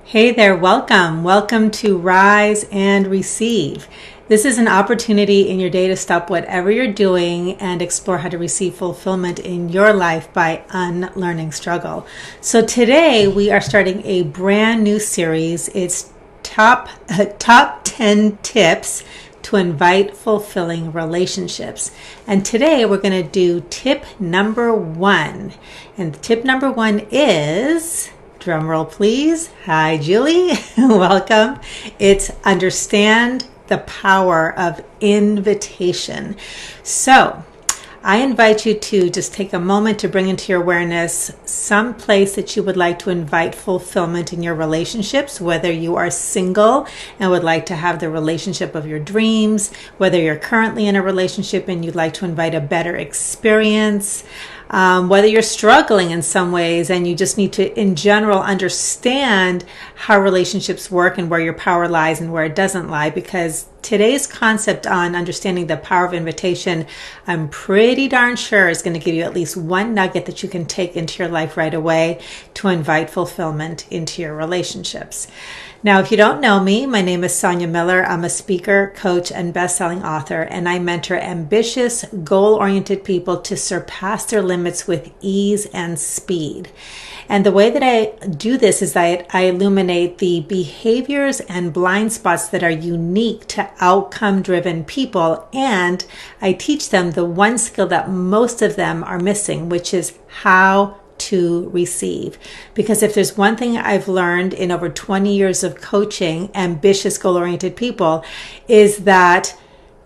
Hey there, welcome. Welcome to Rise and Receive. This is an opportunity in your day to stop whatever you're doing and explore how to receive fulfillment in your life by unlearning struggle. So today we are starting a brand new series. It's top 10 tips to invite fulfilling relationships. And today we're going to do tip number 1. And tip number 1 is, drum roll please. Hi, Julie. Welcome. It's understand the power of invitation. So I invite you to just take a moment to bring into your awareness some place that you would like to invite fulfillment in your relationships, whether you are single and would like to have the relationship of your dreams, whether you're currently in a relationship and you'd like to invite a better experience, whether you're struggling in some ways and you just need to, in general, understand how relationships work and where your power lies and where it doesn't lie, because today's concept on understanding the power of invitation, I'm pretty darn sure is going to give you at least one nugget that you can take into your life right away to invite fulfillment into your relationships. Now, if you don't know me, my name is Sonia Miller. I'm a speaker, coach, and best-selling author, and I mentor ambitious, goal-oriented people to surpass their limits with ease and speed. And the way that I do this is that I illuminate the behaviors and blind spots that are unique to outcome-driven people, and I teach them the one skill that most of them are missing, which is how to receive. Because if there's one thing I've learned in over 20 years of coaching ambitious, goal-oriented people, is that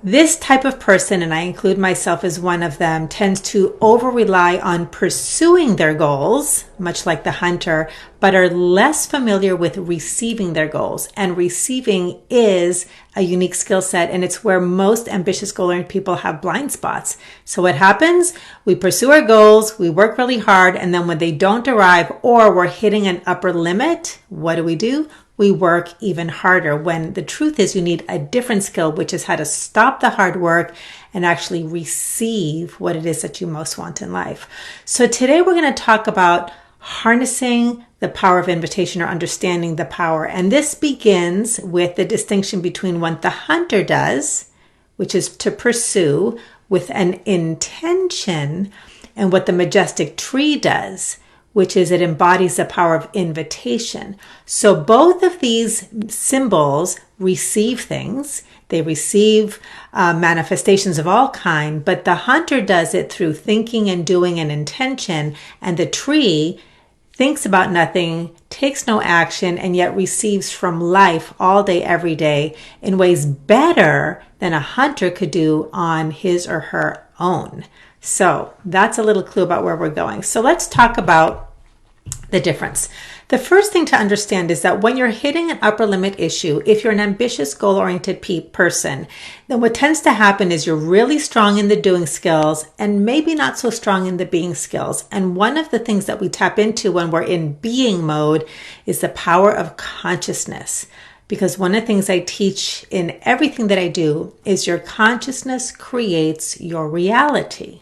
this type of person, and I include myself as one of them, tends to over-rely on pursuing their goals, much like the hunter, but are less familiar with receiving their goals. And receiving is a unique skill set, and it's where most ambitious, goal-oriented people have blind spots. So what happens? We pursue our goals, we work really hard, and then when they don't arrive or we're hitting an upper limit, what do? We work even harder, when the truth is you need a different skill, which is how to stop the hard work and actually receive what it is that you most want in life. So today we're going to talk about harnessing the power of invitation, or understanding the power. And this begins with the distinction between what the hunter does, which is to pursue with an intention, and what the majestic tree does, which is it embodies the power of invitation. So both of these symbols receive things. They receive manifestations of all kind, but the hunter does it through thinking and doing an intention, and the tree thinks about nothing, takes no action, and yet receives from life all day, every day in ways better than a hunter could do on his or her own. So that's a little clue about where we're going. So let's talk about the difference. The first thing to understand is that when you're hitting an upper limit issue, if you're an ambitious, goal-oriented person, then what tends to happen is you're really strong in the doing skills and maybe not so strong in the being skills. And one of the things that we tap into when we're in being mode is the power of consciousness. Because one of the things I teach in everything that I do is your consciousness creates your reality.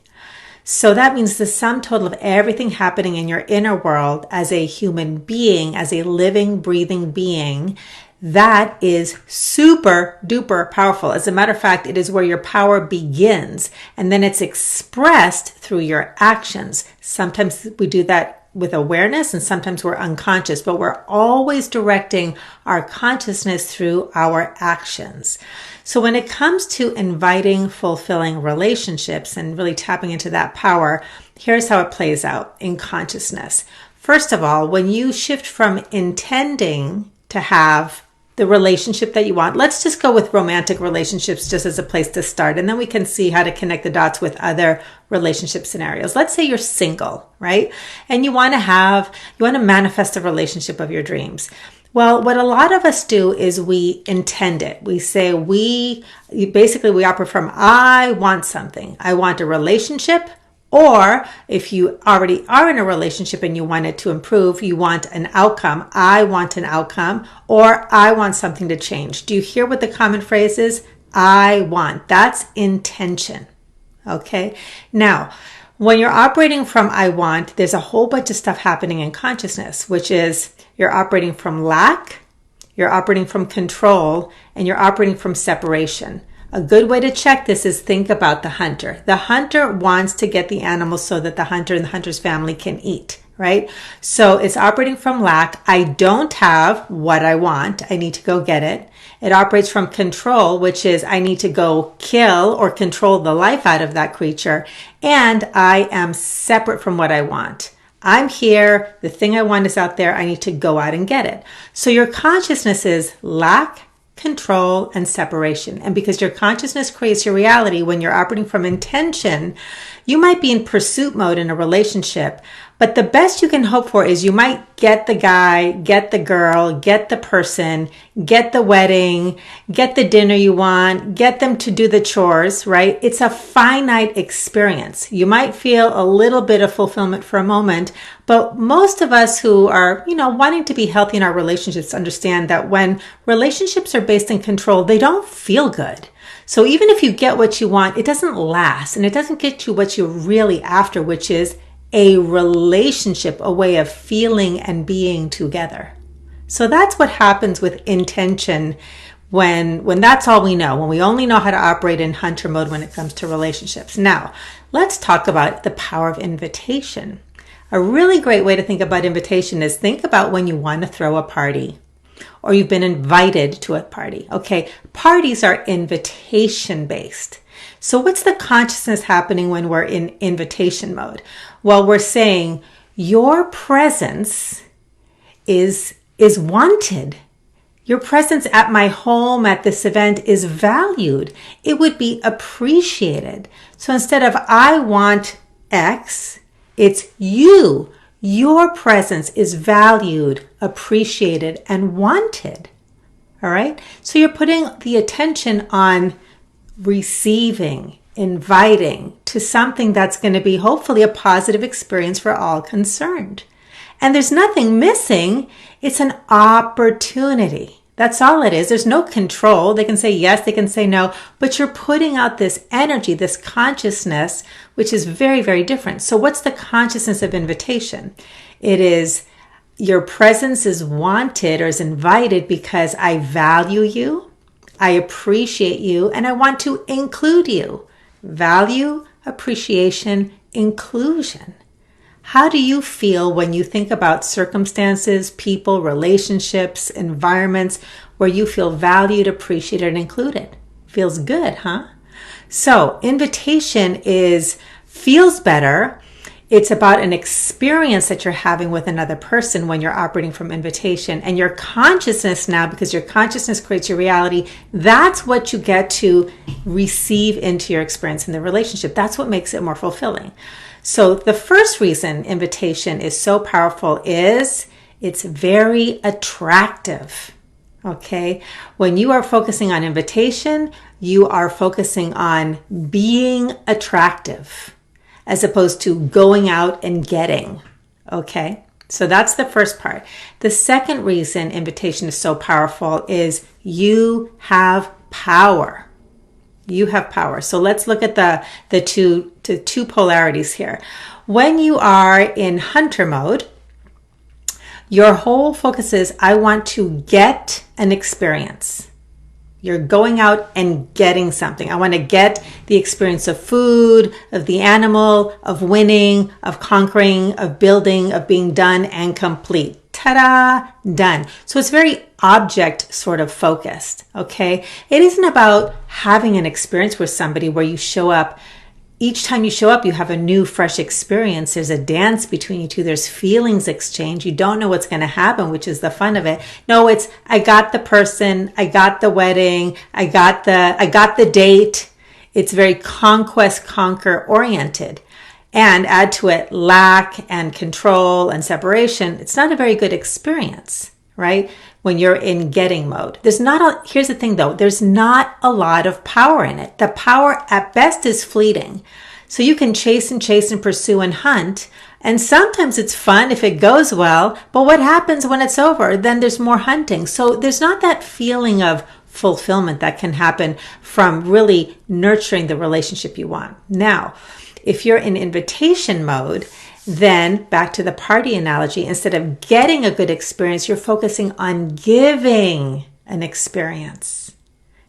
So that means the sum total of everything happening in your inner world as a human being, as a living, breathing being, that is super duper powerful. As a matter of fact, it is where your power begins, and then it's expressed through your actions. Sometimes we do that with awareness, and sometimes we're unconscious, but we're always directing our consciousness through our actions. So when it comes to inviting fulfilling relationships and really tapping into that power, here's how it plays out in consciousness. First of all, when you shift from intending to have the relationship that you want, let's just go with romantic relationships just as a place to start, and then we can see how to connect the dots with other relationship scenarios. Let's say you're single, right? And you want to manifest a relationship of your dreams. Well, what a lot of us do is we intend it. We say we operate from, I want something. I want a relationship. Or if you already are in a relationship and you want it to improve, you want an outcome. I want an outcome, or I want something to change. Do you hear what the common phrase is? I want. That's intention. Okay. Now, When you're operating from I want, there's a whole bunch of stuff happening in consciousness, which is you're operating from lack, you're operating from control, and you're operating from separation. A good way to check this is think about the hunter. The hunter wants to get the animal so that the hunter and the hunter's family can eat, right? So it's operating from lack. I don't have what I want. I need to go get it. It operates from control, which is I need to go kill or control the life out of that creature. And I am separate from what I want. I'm here. The thing I want is out there. I need to go out and get it. So your consciousness is lack, control, and separation. And because your consciousness creates your reality, when you're operating from intention, you might be in pursuit mode in a relationship, but the best you can hope for is you might get the guy, get the girl, get the person, get the wedding, get the dinner you want, get them to do the chores, right? It's a finite experience. You might feel a little bit of fulfillment for a moment, but most of us who are, wanting to be healthy in our relationships understand that when relationships are based in control, they don't feel good. So even if you get what you want, it doesn't last, and it doesn't get you what you're really after, which is a relationship, a way of feeling and being together. So that's what happens with intention when that's all we know, when we only know how to operate in hunter mode when it comes to relationships. Now, let's talk about the power of invitation. A really great way to think about invitation is think about when you want to throw a party or you've been invited to a party. Okay, parties are invitation based. So what's the consciousness happening when we're in invitation mode? Well, we're saying your presence is wanted. Your presence at my home, at this event is valued. It would be appreciated. So instead of I want X, it's you. Your presence is valued, appreciated, and wanted. All right? So you're putting the attention on receiving, inviting to something that's going to be hopefully a positive experience for all concerned. And there's nothing missing. It's an opportunity. That's all it is. There's no control. They can say yes, they can say no, but you're putting out this energy, this consciousness, which is very, very different. So what's the consciousness of invitation? It is your presence is wanted or is invited because I value you, I appreciate you, and I want to include you. Value, appreciation, inclusion. How do you feel when you think about circumstances, people, relationships, environments where you feel valued, appreciated, and included? Feels good, huh? So invitation feels better. It's about an experience that you're having with another person when you're operating from invitation. And your consciousness now, because your consciousness creates your reality, that's what you get to receive into your experience in the relationship. That's what makes it more fulfilling. So the first reason invitation is so powerful is it's very attractive. Okay? When you are focusing on invitation, you are focusing on being attractive as opposed to going out and getting. Okay? So that's the first part. The second reason invitation is so powerful is you have power. You have power. So let's look at the two polarities here. When you are in hunter mode, your whole focus is I want to get an experience. You're going out and getting something. I want to get the experience of food, of the animal, of winning, of conquering, of building, of being done and complete. Ta-da, done. So it's very object sort of focused, okay? It isn't about having an experience with somebody where you show up. Each time you show up, you have a new, fresh experience. There's a dance between you two. There's feelings exchange. You don't know what's going to happen, which is the fun of it. No, it's I got the person, I got the wedding, I got the date. It's very conquest, conquer oriented. And add to it lack and control and separation. It's not a very good experience, right? When you're in getting mode. Here's the thing though, there's not a lot of power in it. The power at best is fleeting. So you can chase and pursue and hunt. And sometimes it's fun if it goes well, but what happens when it's over? Then there's more hunting. So there's not that feeling of fulfillment that can happen from really nurturing the relationship you want. Now, If you're in invitation mode, then back to the party analogy, instead of getting a good experience, you're focusing on giving an experience.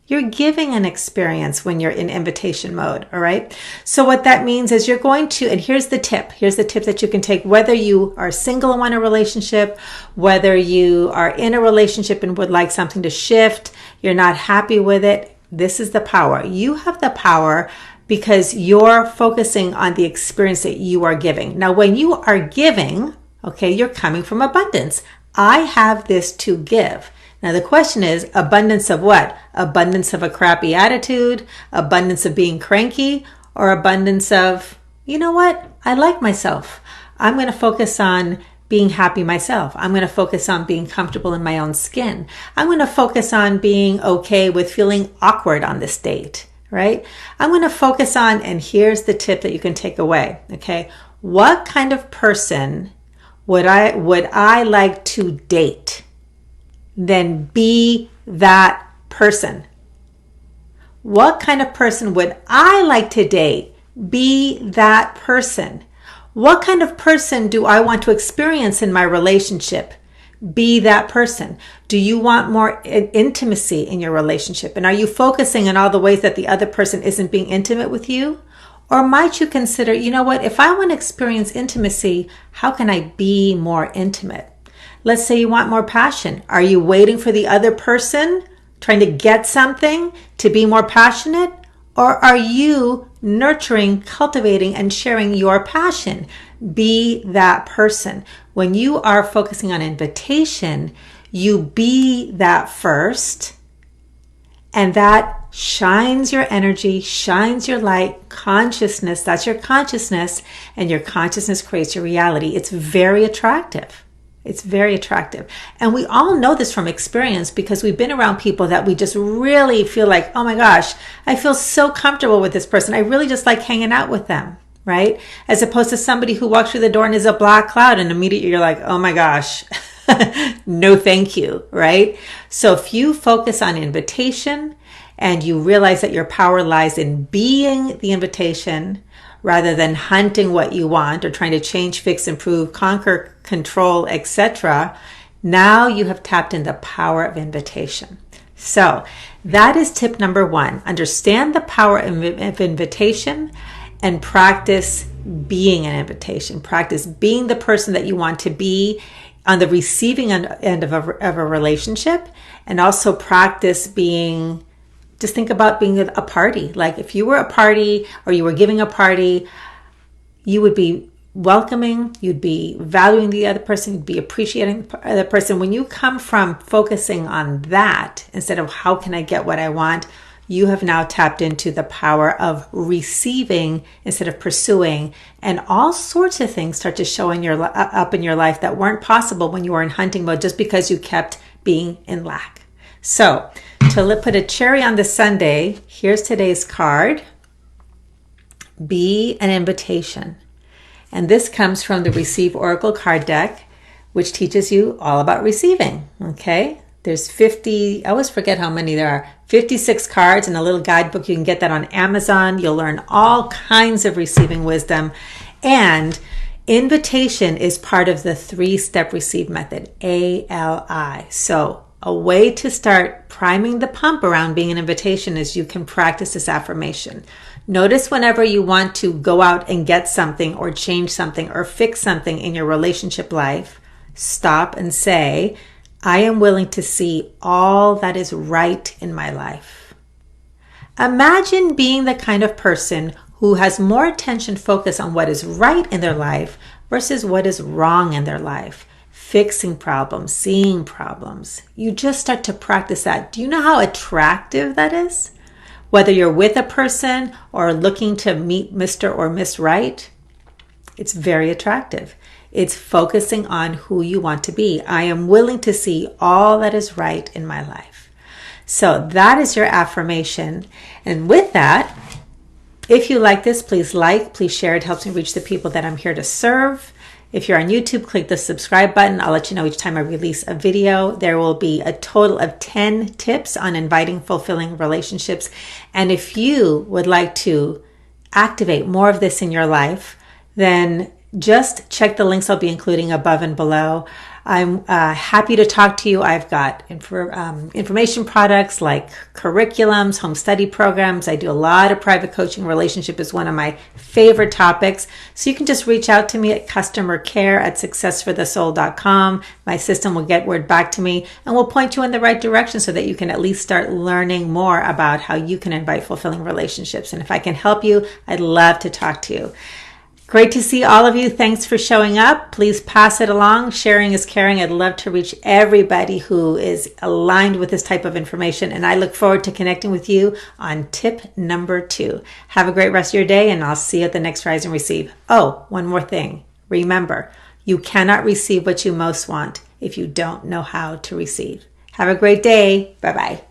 You're giving an experience when you're in invitation mode, all right? So what that means is you're going to, and here's the tip that you can take, whether you are single and want a relationship, whether you are in a relationship and would like something to shift, you're not happy with it, this is the power. You have the power because you're focusing on the experience that you are giving. Now, when you are giving, okay, you're coming from abundance. I have this to give. Now, the question is, abundance of what? Abundance of a crappy attitude, abundance of being cranky, or abundance of, you know what? I like myself. I'm going to focus on being happy myself. I'm going to focus on being comfortable in my own skin. I'm going to focus on being okay with feeling awkward on this date, right? I'm going to focus on, and here's the tip that you can take away, okay? What kind of person would I like to date? Then be that person. What kind of person would I like to date? Be that person. What kind of person do I want to experience in my relationship? Be that person. Do you want more intimacy in your relationship? And are you focusing on all the ways that the other person isn't being intimate with you? Or might you consider, you know what, if I want to experience intimacy, how can I be more intimate? Let's say you want more passion. Are you waiting for the other person, trying to get something to be more passionate? Or are you nurturing, cultivating, and sharing your passion? Be that person. When you are focusing on invitation, you be that first, and that shines your energy, shines your light, consciousness. That's your consciousness, and your consciousness creates your reality. It's very attractive. It's very attractive. And we all know this from experience because we've been around people that we just really feel like, oh my gosh, I feel so comfortable with this person. I really just like hanging out with them, right? As opposed to somebody who walks through the door and is a black cloud and immediately you're like, oh my gosh, no thank you, right? So if you focus on invitation and you realize that your power lies in being the invitation, rather than hunting what you want or trying to change, fix, improve, conquer, control, etc., now you have tapped into the power of invitation. So that is tip number 1. Understand the power of invitation and practice being an invitation. Practice being the person that you want to be on the receiving end of a relationship, and also practice being, just think about being a party. Like if you were a party or you were giving a party, you would be welcoming, you'd be valuing the other person, you'd be appreciating the other person. When you come from focusing on that, instead of how can I get what I want, you have now tapped into the power of receiving instead of pursuing. And all sorts of things start to show up in your life that weren't possible when you were in hunting mode just because you kept being in lack. So to put a cherry on the sundae, here's today's card. Be an invitation. And this comes from the Receive Oracle card deck, which teaches you all about receiving. Okay? There's 50, I always forget how many there are, 56 cards in a little guidebook. You can get that on Amazon. You'll learn all kinds of receiving wisdom. And invitation is part of the 3-step receive method, ALI. So a way to start priming the pump around being an invitation is you can practice this affirmation. Notice whenever you want to go out and get something or change something or fix something in your relationship life, stop and say, I am willing to see all that is right in my life. Imagine being the kind of person who has more attention focused on what is right in their life versus what is wrong in their life. Fixing problems, seeing problems. You just start to practice that. Do you know how attractive that is? Whether you're with a person or looking to meet Mr. or Miss Right, it's very attractive. It's focusing on who you want to be. I am willing to see all that is right in my life. So that is your affirmation. And with that, if you like this, please like, please share. It helps me reach the people that I'm here to serve. If you're on YouTube, click the subscribe button. I'll let you know each time I release a video. There will be a total of 10 tips on inviting fulfilling relationships. And if you would like to activate more of this in your life, then just check the links I'll be including above and below. I'm happy to talk to you. I've got information products like curriculums, home study programs. I do a lot of private coaching. Relationship is one of my favorite topics. So you can just reach out to me at customercare@successforthesoul.com. My system will get word back to me and will point you in the right direction so that you can at least start learning more about how you can invite fulfilling relationships. And if I can help you, I'd love to talk to you. Great to see all of you. Thanks for showing up. Please pass it along. Sharing is caring. I'd love to reach everybody who is aligned with this type of information. And I look forward to connecting with you on tip number 2. Have a great rest of your day, and I'll see you at the next Rise and Receive. Oh, one more thing. Remember, you cannot receive what you most want if you don't know how to receive. Have a great day. Bye-bye.